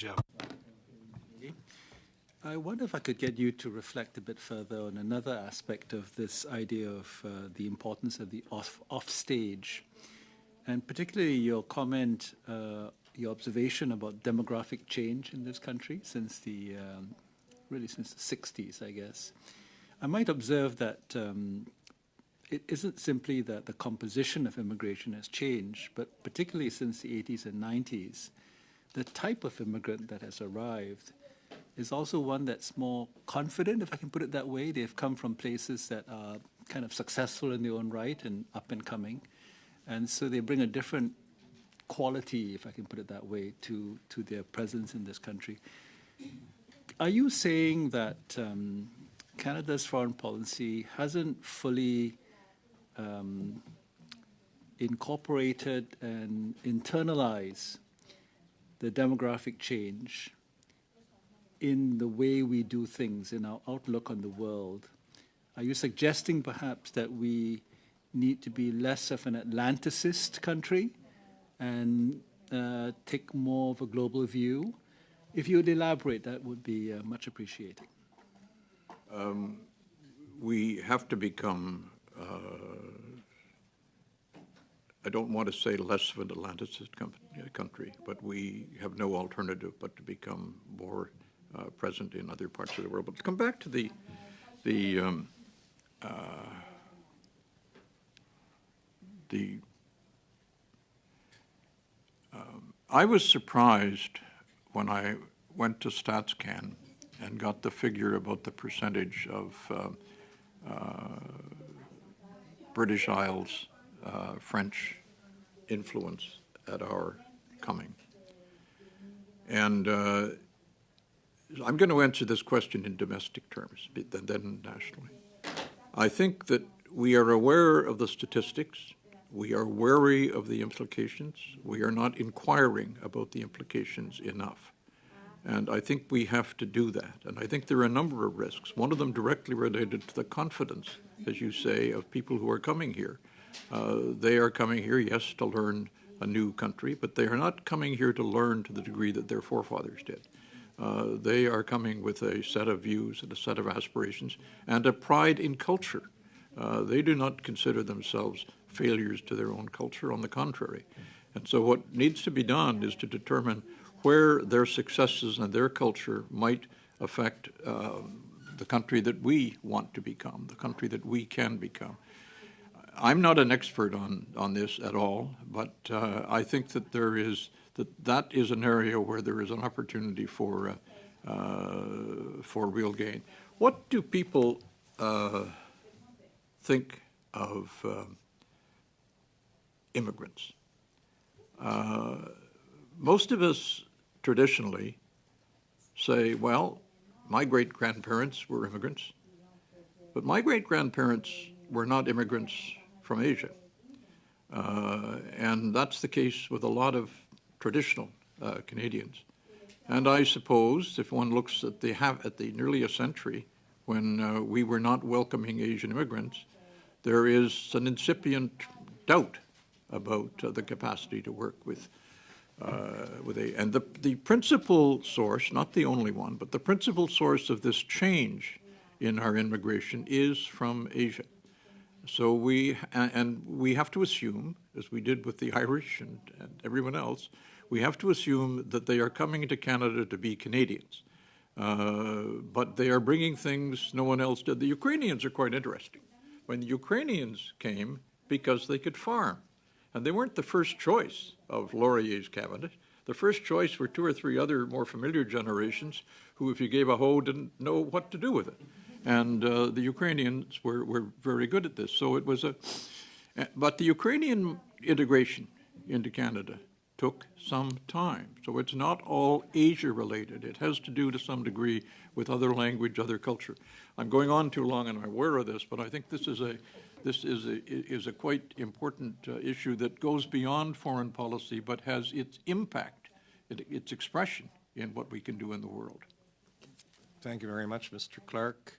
Joe. I wonder if I could get you to reflect a bit further on another aspect of this idea of the importance of the offstage, and particularly your comment, your observation about demographic change in this country since really since the 60s, I guess. I might observe that it isn't simply that the composition of immigration has changed, but particularly since the 80s and 90s, the type of immigrant that has arrived is also one that's more confident, if I can put it that way. They've come from places that are kind of successful in their own right and up and coming. And so they bring a different quality, if I can put it that way, to their presence in this country. Are you saying that Canada's foreign policy hasn't fully incorporated and internalized the demographic change in the way we do things, in our outlook on the world? Are you suggesting perhaps that we need to be less of an Atlanticist country and take more of a global view? If you would elaborate, that would be much appreciated. We have to become, I don't want to say less of an Atlanticist country, but we have no alternative but to become more present in other parts of the world. But to come back to I was surprised when I went to StatsCan and got the figure about the percentage of British Isles French influence at our coming. And I'm going to answer this question in domestic terms, then nationally. I think that we are aware of the statistics. We are wary of the implications. We are not inquiring about the implications enough. And I think we have to do that. And I think there are a number of risks. One of them directly related to the confidence, as you say, of people who are coming here. They are coming here, yes, to learn a new country, but they are not coming here to learn to the degree that their forefathers did. They are coming with a set of views and a set of aspirations and a pride in culture. They do not consider themselves failures to their own culture, on the contrary. And so what needs to be done is to determine where their successes and their culture might affect the country that we want to become, the country that we can become. I'm not an expert on this at all, but I think that that is an area where there is an opportunity for real gain. What do people think of immigrants? Most of us traditionally say, well, my great-grandparents were immigrants, but my great-grandparents were not immigrants from Asia. And that's the case with a lot of traditional Canadians. And I suppose if one looks at the nearly a century when we were not welcoming Asian immigrants, there is an incipient doubt about the capacity to work with and the principal source, not the only one, but the principal source of this change in our immigration is from Asia. So we have to assume, as we did with the Irish and everyone else, we have to assume that they are coming to Canada to be Canadians. But they are bringing things no one else did. The Ukrainians are quite interesting. When the Ukrainians came, because they could farm. And they weren't the first choice of Laurier's cabinet. The first choice were two or three other more familiar generations who, if you gave a hoe, didn't know what to do with it. And the Ukrainians were very good at this. So it was but the Ukrainian integration into Canada took some time. So it's not all Asia related. It has to do to some degree with other language, other culture. I'm going on too long and I'm aware of this, but I think this is a quite important issue that goes beyond foreign policy but has its impact, its expression in what we can do in the world. Thank you very much, Mr. Clark.